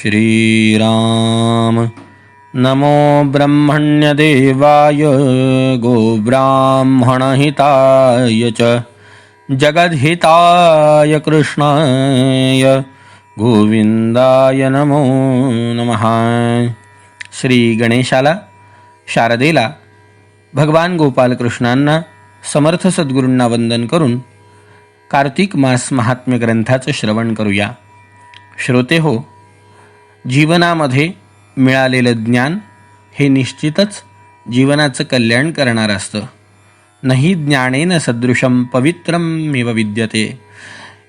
श्रीराम नमो ब्रह्मण्यदेवाय गोब्राह्मणहिताय च जगद्हिताय कृष्णाय गोविंदाय नमो नमः। श्री गणेशाला, शारदेला, भगवान गोपालकृष्णांना, समर्थ सद्गुरूंना वंदन करून कार्तिक मास महात्म्य ग्रंथाचं श्रवण करूया। श्रोते हो, जीवनामध्ये मिळालेलं ज्ञान हे निश्चितच जीवनाचं कल्याण करणारं असतं। नहि ज्ञानेन सदृशं पवित्रमेव विद्यते।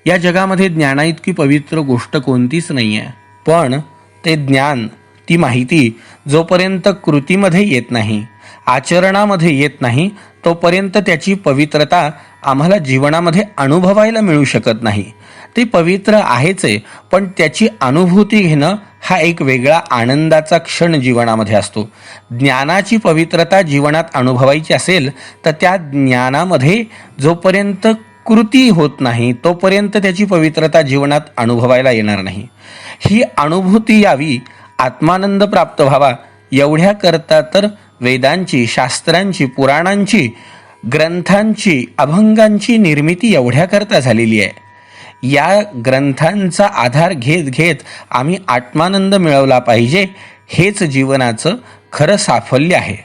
या जगामध्ये ज्ञानाइतकी पवित्र गोष्ट कोणतीच नाही आहे, पण ते ज्ञान, ती माहिती जोपर्यंत कृतीमध्ये येत नाही, आचरणामध्ये येत नाही, तोपर्यंत त्याची पवित्रता आम्हाला जीवनामध्ये अनुभवायला मिळू शकत नाही। ते पवित्र आहेच आहे, पण त्याची अनुभूती घेणं हा एक वेगळा आनंदाचा क्षण जीवनामध्ये असतो। ज्ञानाची पवित्रता जीवनात अनुभवायची असेल तर त्या ज्ञानामध्ये जोपर्यंत कृती होत नाही तोपर्यंत त्याची पवित्रता जीवनात अनुभवायला येणार नाही। ही अनुभूती यावी, आत्मानंद प्राप्त व्हावा, एवढ्या करता तर वेदांची, शास्त्रांची, पुराणांची, ग्रंथांची, अभंगांची निर्मिती एवढ्या करता झालेली आहे। या ग्रंथांचा आधार घेत घेत आम्ही आत्मानंद मिळवला पाहिजे, हेच जीवनाचं खरं साफल्य आहे।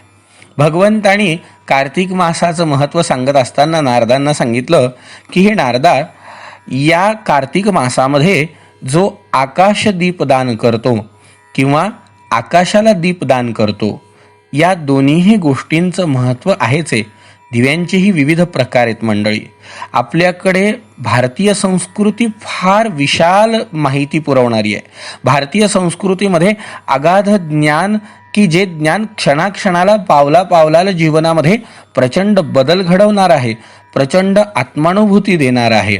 भगवंतानी कार्तिक मासाचं महत्त्व सांगत असताना नारदांना सांगितलं की हे नारदा, या कार्तिक मासामध्ये जो आकाश दीपदान करतो किंवा आकाशाला दीपदान करतो, या दोन्हीही गोष्टींचं महत्त्व आहेच आहे। दिव्यांचेही विविध प्रकार आहेत मंडळी। आपल्याकडे भारतीय संस्कृती फार विशाल माहिती पुरवणारी आहे। भारतीय संस्कृतीमध्ये अगाध ज्ञान, की जे ज्ञान क्षणाक्षणाला, पावला पावलाला जीवनामध्ये प्रचंड बदल घडवणार आहे, प्रचंड आत्मानुभूती देणार आहे।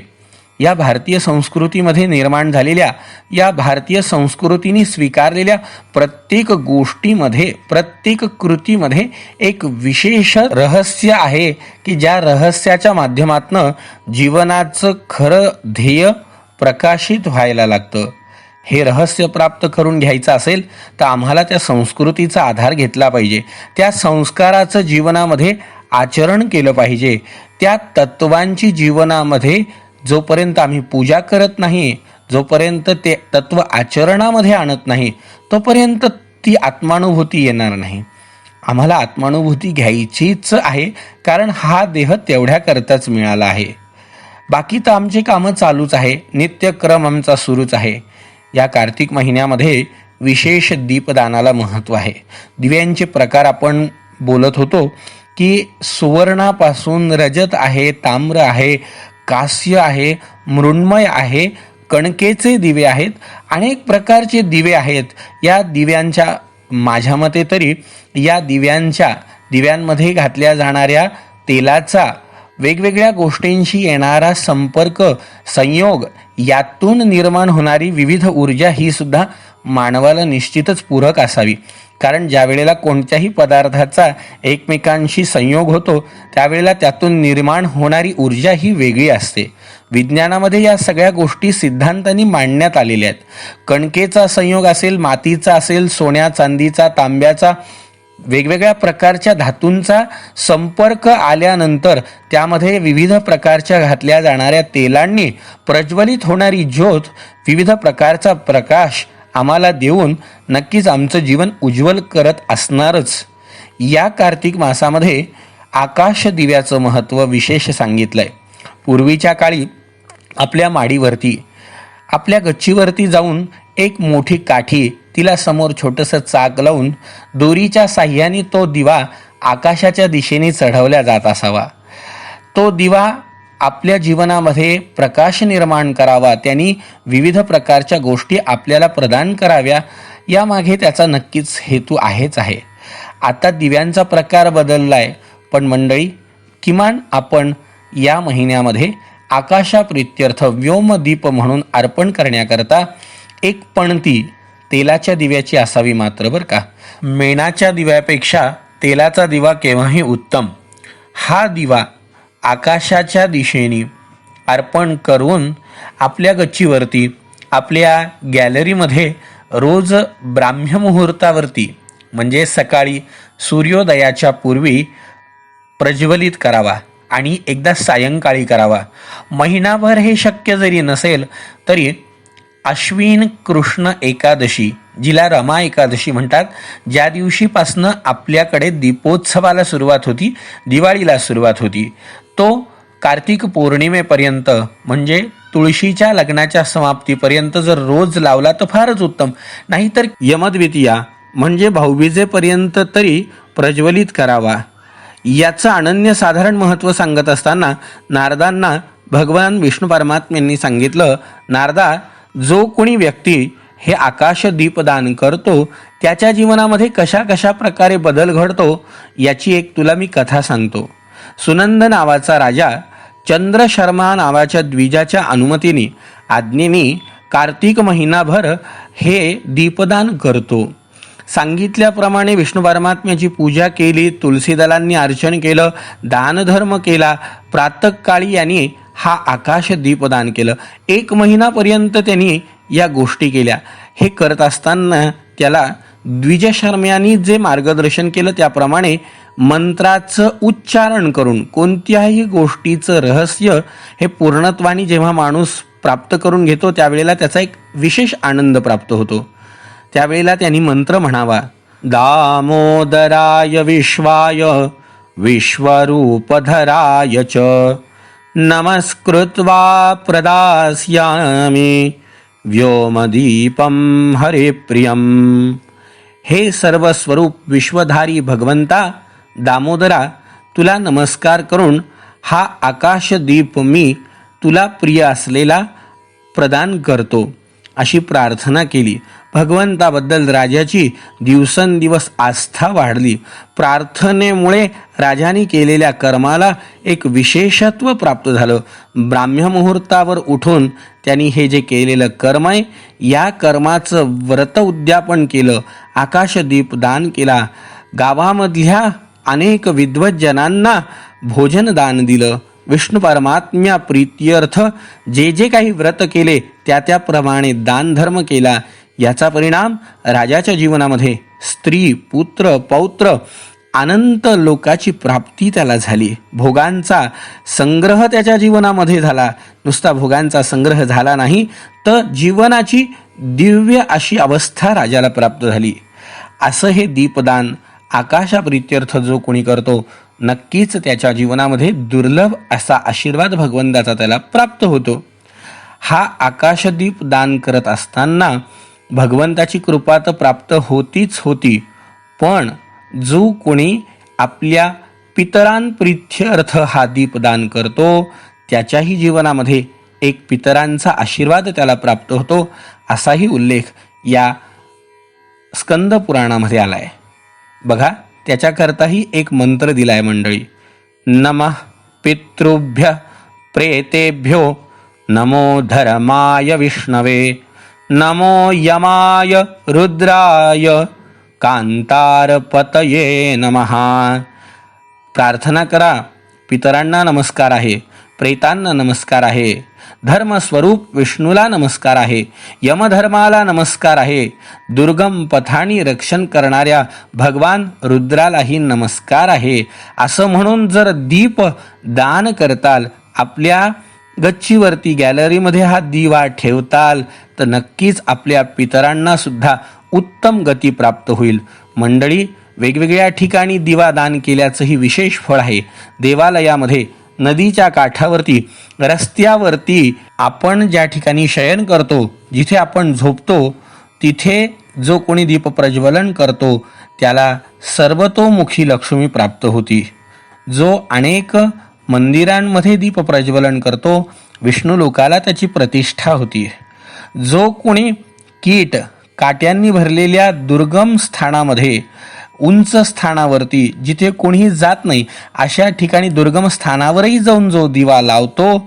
या भारतीय संस्कृतीमध्ये निर्माण झालेल्या, या भारतीय संस्कृतीने स्वीकारलेल्या प्रत्येक गोष्टीमध्ये, प्रत्येक कृतीमध्ये एक विशेष रहस्य आहे की ज्या रहस्याच्या माध्यमातून जीवनाचं खरं ध्येय प्रकाशित व्हायला लागतं। हे रहस्य प्राप्त करून घ्यायचं असेल तर आम्हाला त्या संस्कृतीचा आधार घेतला पाहिजे, त्या संस्काराचं जीवनामध्ये आचरण केलं पाहिजे। त्या तत्वांची जीवनामध्ये जोपर्यंत आम्ही पूजा करत नाही, जोपर्यंत ते तत्व आचरणामध्ये आणत नाही, तोपर्यंत ती आत्मानुभूती येणार नाही। आम्हाला आत्मानुभूती घ्यायचीच आहे, कारण हा देह तेवढ्या करताच मिळाला आहे। बाकी तर आमची कामं चालूच आहे, नित्यक्रम आमचा सुरूच आहे। या कार्तिक महिन्यामध्ये विशेष दीपदानाला महत्त्व आहे। दिव्यांचे प्रकार आपण बोलत होतो की सुवर्णापासून रजत आहे, ताम्र आहे, कांस्य आहे, मृण्मय आहे, कणकेचे दिवे आहेत, अनेक प्रकारचे दिवे आहेत। या दिव्यांच्या, माझ्या मते तरी या दिव्यांमध्ये घातल्या जाणाऱ्या तेलाचा, वेगवेगळ्या गोष्टींशी येणारा संपर्क, संयोग, यातून निर्माण होणारी विविध ऊर्जा ही सुद्धा मानवाला निश्चितच पूरक असावी। कारण ज्या वेळेला कोणत्याही पदार्थाचा एकमेकांशी संयोग होतो त्यावेळेला त्यातून निर्माण होणारी ऊर्जा ही वेगळी असते। विज्ञानामध्ये या सगळ्या गोष्टी सिद्धांतांनी मांडण्यात आलेल्या आहेत। कणकेचा संयोग असेल, मातीचा असेल, सोन्या चांदीचा, तांब्याचा, वेगवेगळ्या प्रकारच्या धातूंचा संपर्क आल्यानंतर त्यामध्ये विविध प्रकारच्या घातल्या जाणाऱ्या तेलांनी प्रज्वलित होणारी ज्योत, विविध प्रकारचा प्रकाश आम्हाला देऊन नक्कीच आमचं जीवन उज्ज्वल करत असणारच। या कार्तिक मासामध्ये आकाश दिव्याचं महत्त्व विशेष सांगितलं आहे। पूर्वीच्या काळी आपल्या माडीवरती, आपल्या गच्चीवरती जाऊन एक मोठी काठी, तिला समोर छोटंसं चाक लावून दोरीच्या साह्याने तो दिवा आकाशाच्या दिशेने चढवला जात असावा। तो दिवा आपल्या जीवनामध्ये प्रकाश निर्माण करावा, त्यांनी विविध प्रकारच्या गोष्टी आपल्याला प्रदान कराव्या, यामागे त्याचा नक्कीच हेतू आहेच आहे। आता दिव्यांचा प्रकार बदलला आहे, पण मंडळी, किमान आपण या महिन्यामध्ये आकाशाप्रित्यर्थ व्योमदीप म्हणून अर्पण करण्याकरता एक पणती तेलाच्या दिव्याची असावी मात्र, बरं का। मेणाच्या दिव्यापेक्षा तेलाचा दिवा केव्हाही उत्तम। हा दिवा आकाशाच्या दिशेने अर्पण करून आपल्या गच्चीवरती, आपल्या गॅलरीमध्ये रोज ब्राह्ममुहूर्तावरती म्हणजे सकाळी सूर्योदयाच्या पूर्वी प्रज्वलित करावा आणि एकदा सायंकाळी करावा. महिनाभर हे शक्य जरी नसेल तरी अश्विन कृष्ण एकादशी, जिला रमा एकादशी म्हणतात, ज्या दिवशीपासनं आपल्याकडे दीपोत्सवाला सुरुवात होती, दिवाळीला सुरुवात होती, तो कार्तिक पौर्णिमेपर्यंत म्हणजे तुळशीच्या लग्नाच्या समाप्तीपर्यंत जर रोज लावला तर फारच उत्तम. नाहीतर यमद्वितीया म्हणजे भाऊबीजेपर्यंत तरी प्रज्वलित करावा. याचं अनन्यसाधारण महत्त्व सांगत असताना नारदांना भगवान विष्णू परमात्म्यांनी सांगितलं, नारदा, जो कोणी व्यक्ती हे आकाश दीपदान करतो त्याच्या जीवनामध्ये कशा कशा प्रकारे बदल घडतो याची एक तुला मी कथा सांगतो. सुनंद नावाचा राजा चंद्रशर्मा नावाच्या द्विजाच्या अनुमतीने आज्ञेने कार्तिक महिनाभर हे दीपदान करतो. सांगितल्याप्रमाणे विष्णू परमात्म्याची पूजा केली, तुलसीदलांनी अर्चन केलं, दानधर्म केला. प्रातःकाळी यांनी हा आकाश दीपदान केलं. 1 महिनापर्यंत त्यांनी या गोष्टी केल्या. हे करत असताना त्याला द्विजशर्म्यांनी जे मार्गदर्शन केलं त्याप्रमाणे मंत्राचं उच्चारण करून कोणत्याही गोष्टीचं रहस्य हे पूर्णत्वाने जेव्हा माणूस प्राप्त करून घेतो त्यावेळेला त्याचा एक विशेष आनंद प्राप्त होतो. त्यावेळेला त्यांनी मंत्र म्हणावा, दामोदराय विश्वाय विश्वरूपधराय च नमस्कृत्वा प्रदास्यामि व्योमदीपं हरिप्रियं. हे सर्वस्वरूप विश्वधारी भगवंता दामोदरा, तुला नमस्कार करून हा आकाशदीप मी तुला प्रिय असलेला प्रदान करतो, अशी प्रार्थना केली. भगवंताबद्दल राजाची दिवसेंदिवस आस्था वाढली. प्रार्थनेमुळे राजाने केलेल्या कर्माला एक विशेषत्व प्राप्त झालं. ब्राह्ममुहूर्तावर उठून त्यांनी हे जे केलेलं कर्म आहे या कर्माचं व्रत उद्यापन केलं, आकाशदीप दान केला, गावामधल्या अनेक विद्वज्जनांना भोजन दान दिलं. विष्णू परमात्म्या प्रीत्यर्थ जे जे काही व्रत केले त्याप्रमाणे दानधर्म केला. याचा परिणाम राजाच्या जीवनामध्ये स्त्री, पुत्र, पौत्र, अनंत लोकाची प्राप्ती त्याला झाली. भोगांचा संग्रह त्याच्या जीवनामध्ये झाला. नुसता भोगांचा संग्रह झाला नाही तर जीवनाची दिव्य अशी अवस्था राजाला प्राप्त झाली. असं हे दीपदान आकाशाप्रीत्यर्थ जो कोणी करतो नक्कीच त्याच्या जीवनामध्ये दुर्लभ असा आशीर्वाद भगवंताचा त्याला प्राप्त होतो. हा आकाशदीप दान करत असताना भगवंताची कृपा तर प्राप्त होतीच होती, पण जो कोणी आपल्या पितरांप्रीत्यर्थ हा दीपदान करतो त्याच्याही जीवनामध्ये एक पितरांचा आशीर्वाद त्याला प्राप्त होतो, असाही उल्लेख या स्कंद पुराणामध्ये आला आहे. बघा, त्याच्याकरताही एक मंत्र दिलाय मंडळी. नमः पितृभ्य प्रेतेभ्यो नमो धर्माय विष्णवे नमो यमाय रुद्राय कांतारपतये नमः. प्रार्थना करा, पितरांना नमस्कार आहे, प्रेतांना नमस्कार आहे, धर्मस्वरूप विष्णूला नमस्कार आहे, यमधर्माला नमस्कार आहे, दुर्गम पथानी रक्षण करणाऱ्या भगवान रुद्रालाही नमस्कार आहे. असं म्हणून जर दीप दान करताल, आपल्या गच्चीवरती गॅलरीमध्ये हा दिवा ठेवताल तर नक्कीच आपल्या पितरांना सुद्धा उत्तम गती प्राप्त होईल. मंडळी, वेगवेगळ्या ठिकाणी दिवा दान केल्याचंही विशेष फळ आहे. देवालयामध्ये, नदीच्या काठावरती, रस्त्यावरती, आपण ज्या ठिकाणी शयन करतो, जिथे आपण झोपतो तिथे जो कोणी दीप प्रज्वलन करतो त्याला सर्वतोमुखी लक्ष्मी प्राप्त होती. जो अनेक मंदिरांमध्ये दीप प्रज्वलन करतो विष्णू लोकाला त्याची प्रतिष्ठा होती. जो कोणी कीट काट्यांनी भरलेल्या दुर्गम स्थानामध्ये, उंच स्थानावरती जिथे कोणीही जात नाही अशा ठिकाणी दुर्गम स्थानावरही जाऊन जो दिवा लावतो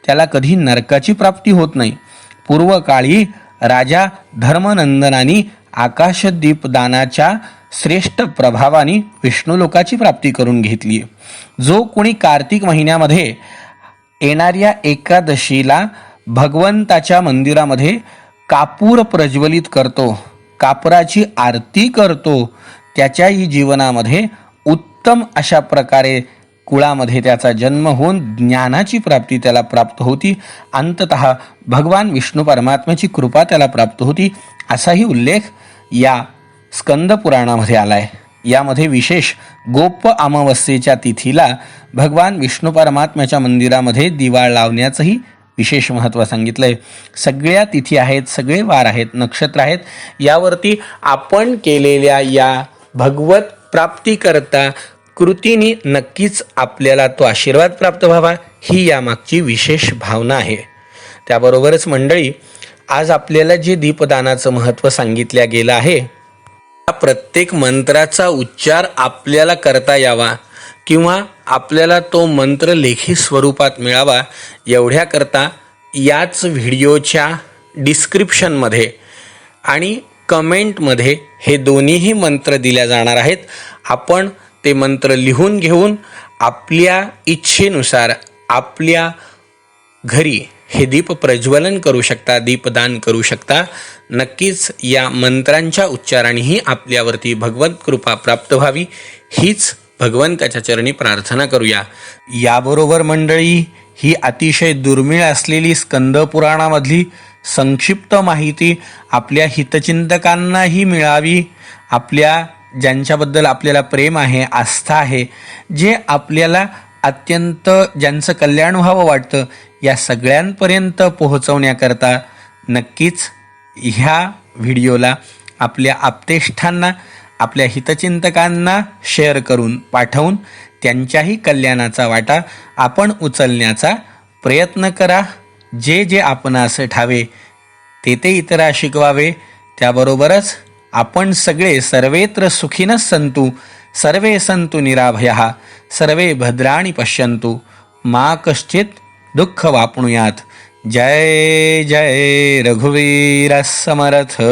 त्याला कधी नरकाची प्राप्ती होत नाही. पूर्वकाळी राजा धर्मनंदनानी आकाशदीपदानाच्या श्रेष्ठ प्रभावाने विष्णू लोकाची प्राप्ती करून घेतली. जो कोणी कार्तिक महिन्यामध्ये येणाऱ्या एकादशीला भगवंताच्या मंदिरामध्ये कापूर प्रज्वलित करतो, कापराची आरती करतो त्याच्याही जीवनामध्ये उत्तम अशा प्रकारे कुळामध्ये त्याचा जन्म होऊन ज्ञानाची प्राप्ती त्याला प्राप्त होती. अंततः भगवान विष्णू परमात्म्याची कृपा त्याला प्राप्त होती असाही उल्लेख या स्कंद पुराणामध्ये आला आहे. यामध्ये विशेष गोप अमावस्येच्या तिथीला भगवान विष्णू परमात्म्याच्या मंदिरामध्ये दिवा लावण्याचंही विशेष महत्त्व सांगितलं आहे. सगळ्या तिथी आहेत, सगळे वार आहेत, नक्षत्र आहेत. यावरती आपण केलेल्या या भगवत प्राप्तीकरता कृतीने नक्कीच आपल्याला तो आशीर्वाद प्राप्त व्हावा ही यामागची विशेष भावना आहे. त्याबरोबरच मंडळी, आज आपल्याला जे दीपदानाचं महत्त्व सांगितलं गेलं आहे, प्रत्येक मंत्राचा उच्चार आपल्याला करता यावा किंवा आपल्याला तो मंत्र लेखी स्वरूपात मिळावा एवढ्याकरता याच व्हिडिओच्या डिस्क्रिप्शनमध्ये आणि कमेंटमध्ये हे दोन्हीही मंत्र दिल्या जाणार आहेत. आपण ते मंत्र लिहून घेऊन आपल्या इच्छेनुसार आपल्या घरी हे दीप प्रज्वलन करू शकता, दीपदान करू शकता. नक्कीच या मंत्रांच्या उच्चारानेही आपल्यावरती भगवत कृपा प्राप्त व्हावी हीच भगवंताच्या चरणी प्रार्थना करूया. याबरोबर मंडळी, ही अतिशय दुर्मिळ असलेली स्कंद पुराणामधली संक्षिप्त माहिती आपल्या हितचिंतकांनाही मिळावी. आपल्या ज्यांच्याबद्दल आपल्याला प्रेम आहे, आस्था आहे, जे आपल्याला अत्यंत ज्यांचं कल्याण व्हावं वाटतं, या सगळ्यांपर्यंत पोहोचवण्याकरता नक्कीच ह्या व्हिडिओला आपल्या आप्तेष्टांना, आपल्या हितचिंतकांना शेअर करून पाठवून त्यांच्याही कल्याणाचा वाटा आपण उचलण्याचा प्रयत्न करा. जे जे आपणास ठावे ते ते इतरा शिकवावे. त्याबरोबरच आपण सगळे सर्वेत्र सुखिनः सन्तु, सर्वे सन्तु निराभयाः, सर्वे भद्राणि पश्यन्तु, मा कश्चित् दुःख वाप्नुयात्. जय जय रघुवीर समर्थ.